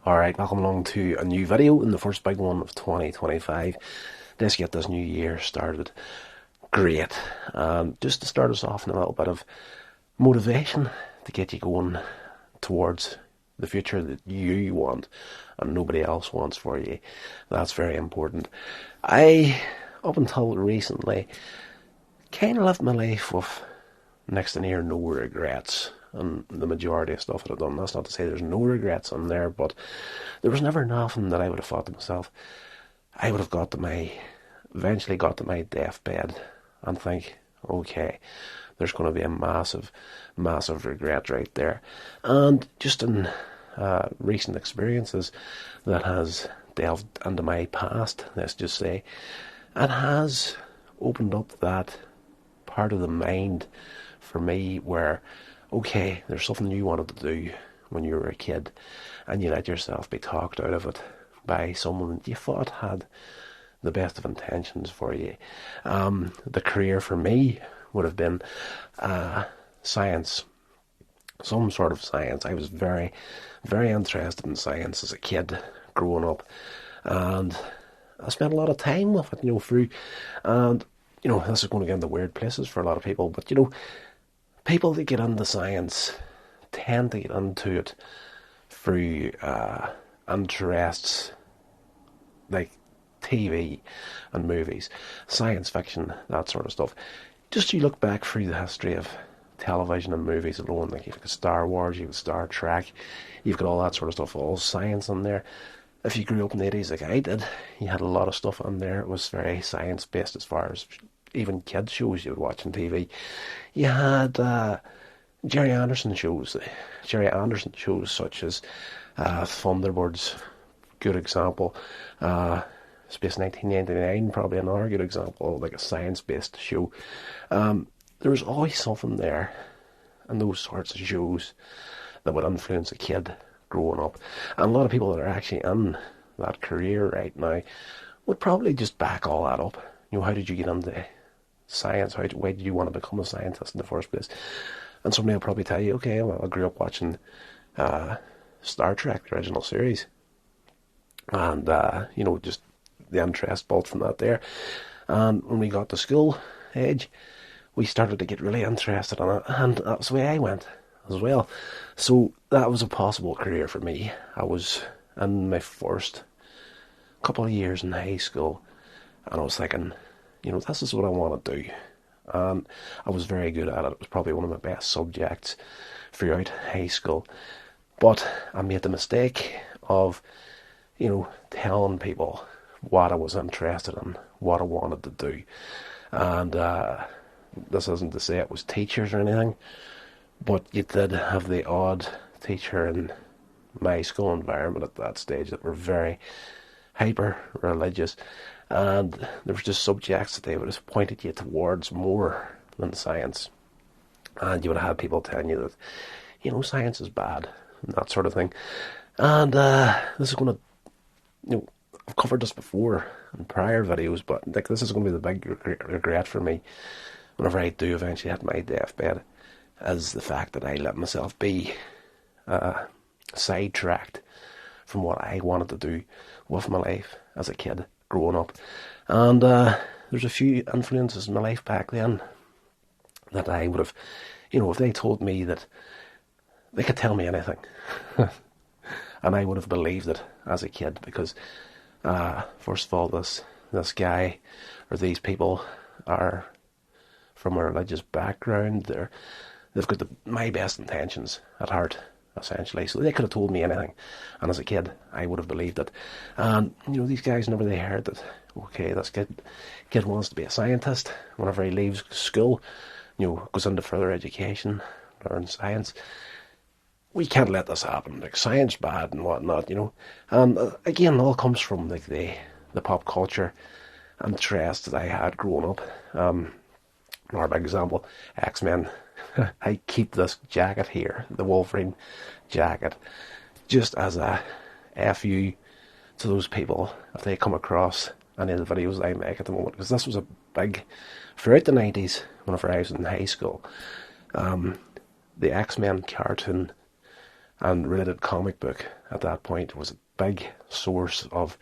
Alright, welcome along to a new video and the first big one of 2025. Let's get this new year started great. Just to start us off in a little bit of motivation to get you going towards the future that you want and nobody else wants for you. That's very important. I, up until recently, kind of lived my life with next to near no regrets and the majority of stuff that I've done. That's not to say there's no regrets on there, but there was never nothing that I would have thought to myself, I would have eventually got to my deathbed and think, okay, there's going to be a massive, massive regret right there. And just in recent experiences that has delved into my past, let's just say, it has opened up that part of the mind for me where, okay, there's something you wanted to do when you were a kid and you let yourself be talked out of it by someone that you thought had the best of intentions for you. The career for me would have been science, some sort of science. I was very, very interested in science as a kid growing up, and I spent a lot of time with it, through, and, this is going to get into weird places for a lot of people, but, people that get into science tend to get into it through interests like TV and movies, science fiction, that sort of stuff. Just you look back through the history of television and movies alone, like you've got Star Wars, you've got Star Trek, you've got all that sort of stuff, all science in there. If you grew up in the 80s like I did, you had a lot of stuff on there. It was very science-based as far as even kids shows you would watch on TV. You had Jerry Anderson shows such as Thunderbirds, good example. Space 1999, probably another good example, like a science-based show. There was always something there in those sorts of shows that would influence a kid growing up. And a lot of people that are actually in that career right now would probably just back all that up. How did you get into science? Why did you want to become a scientist in the first place? And somebody will probably tell you, okay, well, I grew up watching Star Trek, the original series. And, just the interest built from that there. And when we got to school age, we started to get really interested in it. And that's the way I went as well. So that was a possible career for me. I was in my first couple of years in high school, and I was thinking, this is what I want to do. And I was very good at it. It was probably one of my best subjects throughout high school. But I made the mistake of, telling people what I was interested in, what I wanted to do. And this isn't to say it was teachers or anything, but you did have the odd teacher in my school environment at that stage that were very hyper-religious, and there was just subjects that they would have pointed you towards more than science. And you would have had people telling you that, science is bad, and that sort of thing. And this is going to, I've covered this before in prior videos, but this is going to be the big regret for me whenever I do eventually hit my deathbed, is the fact that I let myself be sidetracked from what I wanted to do with my life as a kid growing up. And there's a few influences in my life back then that I would have, if they told me that they could tell me anything, and I would have believed it as a kid, because first of all, this guy or these people are from a religious background. They've got my best intentions at heart, essentially. So they could have told me anything, and as a kid, I would have believed it. And these guys, whenever they heard that, okay, this kid wants to be a scientist. Whenever he leaves school, goes into further education, learns science. We can't let this happen. Like, science bad and whatnot, And again, it all comes from like the pop culture interest that I had growing up. Another big example, X-Men. I keep this jacket here, the Wolverine jacket, just as a FU to those people if they come across any of the videos I make at the moment, because this was a big, throughout the 90s, whenever I was in high school, the X-Men cartoon and related comic book at that point was a big source of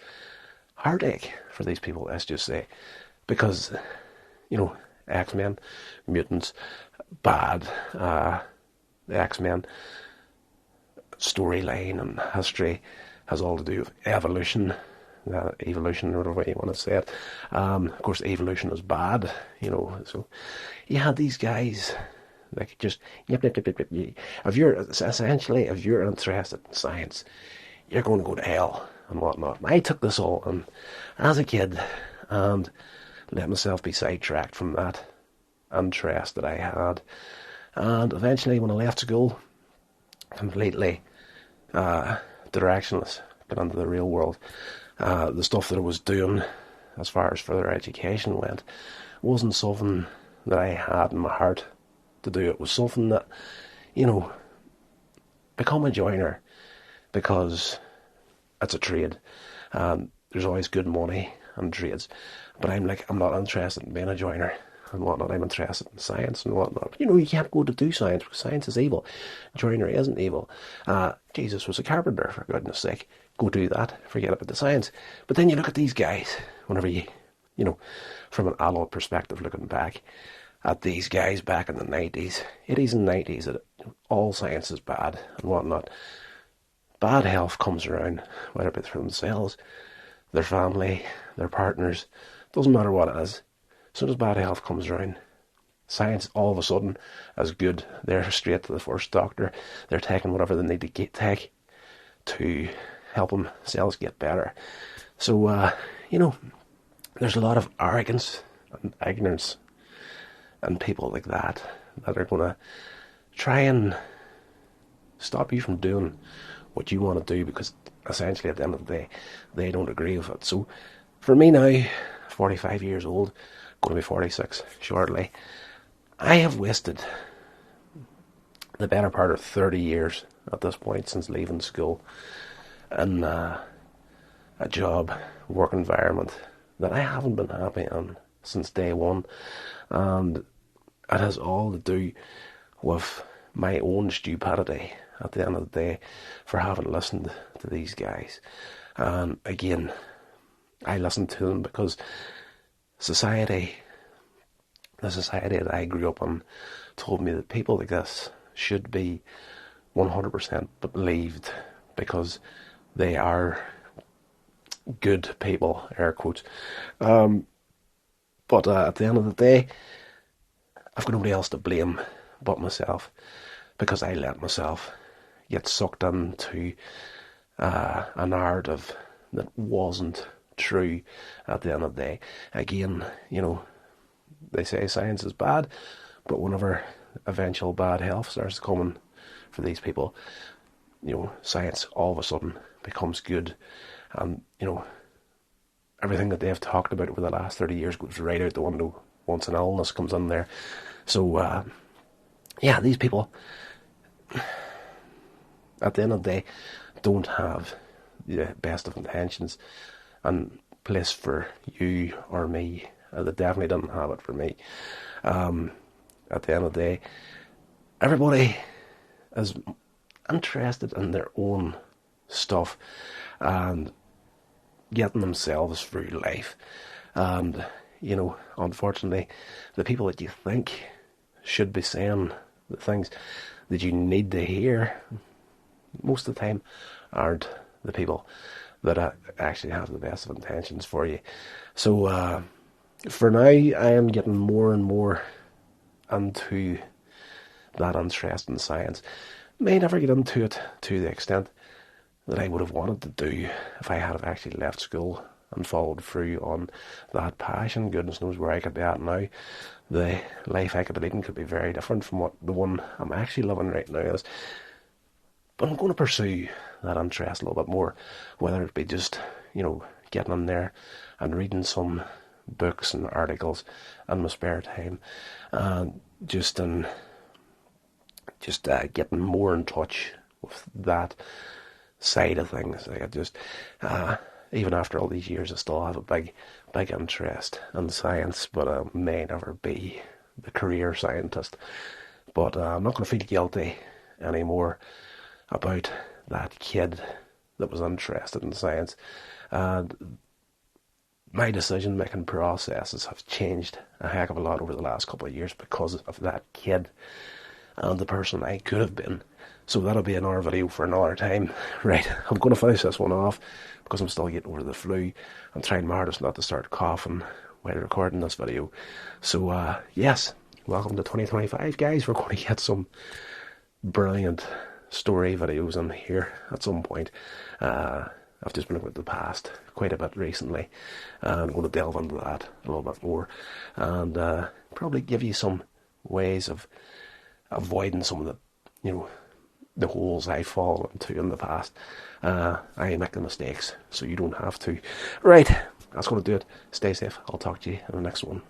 heartache for these people, let's just say, because, X-Men, mutants, bad, the X-Men storyline and history has all to do with evolution, evolution, or whatever you want to say it. Of course, evolution is bad, so you had these guys like just yep. If you're interested in science, you're going to go to hell and whatnot. I took this all on as a kid and let myself be sidetracked from that interest that I had. And eventually, when I left school, completely directionless, got into the real world. The stuff that I was doing as far as further education went wasn't something that I had in my heart to do. It was something that, become a joiner because it's a trade. There's always good money in trades. But I'm not interested in being a joiner and whatnot. I'm interested in science and whatnot. But, you can't go to do science because science is evil. Joinery isn't evil. Jesus was a carpenter, for goodness sake. Go do that. Forget about the science. But then you look at these guys, whenever from an adult perspective, looking back at these guys back in the 90s, 80s and 90s, that all science is bad and whatnot. Bad health comes around, whether it be for themselves, their family, their partners, doesn't matter what it is. As soon as bad health comes around, science all of a sudden is good. They're straight to the first doctor. They're taking whatever they need to take to help themselves get better. So, there's a lot of arrogance and ignorance in people like that are going to try and stop you from doing what you want to do, because essentially at the end of the day, they don't agree with it. So for me now, 45 years old, going to be 46 shortly, I have wasted the better part of 30 years at this point since leaving school in a job, work environment that I haven't been happy in since day one. And it has all to do with my own stupidity at the end of the day for having listened to these guys. And again, I listened to them because the society that I grew up in told me that people like this should be 100% believed because they are good people, air quotes. But at the end of the day, I've got nobody else to blame but myself, because I let myself get sucked into a narrative that wasn't true at the end of the day. Again, they say science is bad, but whenever eventual bad health starts coming for these people, science all of a sudden becomes good. And, everything that they've talked about over the last 30 years goes right out the window once an illness comes in there. So, these people, at the end of the day, don't have the best of intentions and place for you or me. They definitely didn't have it for me. At the end of the day, everybody is interested in their own stuff and getting themselves through life. And, unfortunately, the people that you think should be saying the things that you need to hear most of the time aren't the people that actually have the best of intentions for you. So for now, I am getting more and more into that interest in science. May never get into it to the extent that I would have wanted to do if I had have actually left school and followed through on that passion. Goodness knows where I could be at now. The life I could be leading could be very different from what the one I'm actually living right now is. But I'm going to pursue that interest a little bit more, whether it be just, getting in there and reading some books and articles in my spare time, and just getting more in touch with that side of things. Like I just, even after all these years, I still have a big interest in science, but I may never be the career scientist. But I'm not going to feel guilty anymore about that kid that was interested in science. And my decision-making processes have changed a heck of a lot over the last couple of years because of that kid and the person I could have been. So that'll be another video for another time. Right, I'm going to finish this one off because I'm still getting over the flu. I'm trying my hardest not to start coughing while recording this video. So, yes, welcome to 2025, guys. We're going to get some brilliant story videos in here at some point. I've just been looking at the past quite a bit recently, and I'm going to delve into that a little bit more, and probably give you some ways of avoiding some of the, the holes I fall into in the past. I make the mistakes, so you don't have to. Right, that's going to do it. Stay safe. I'll talk to you in the next one.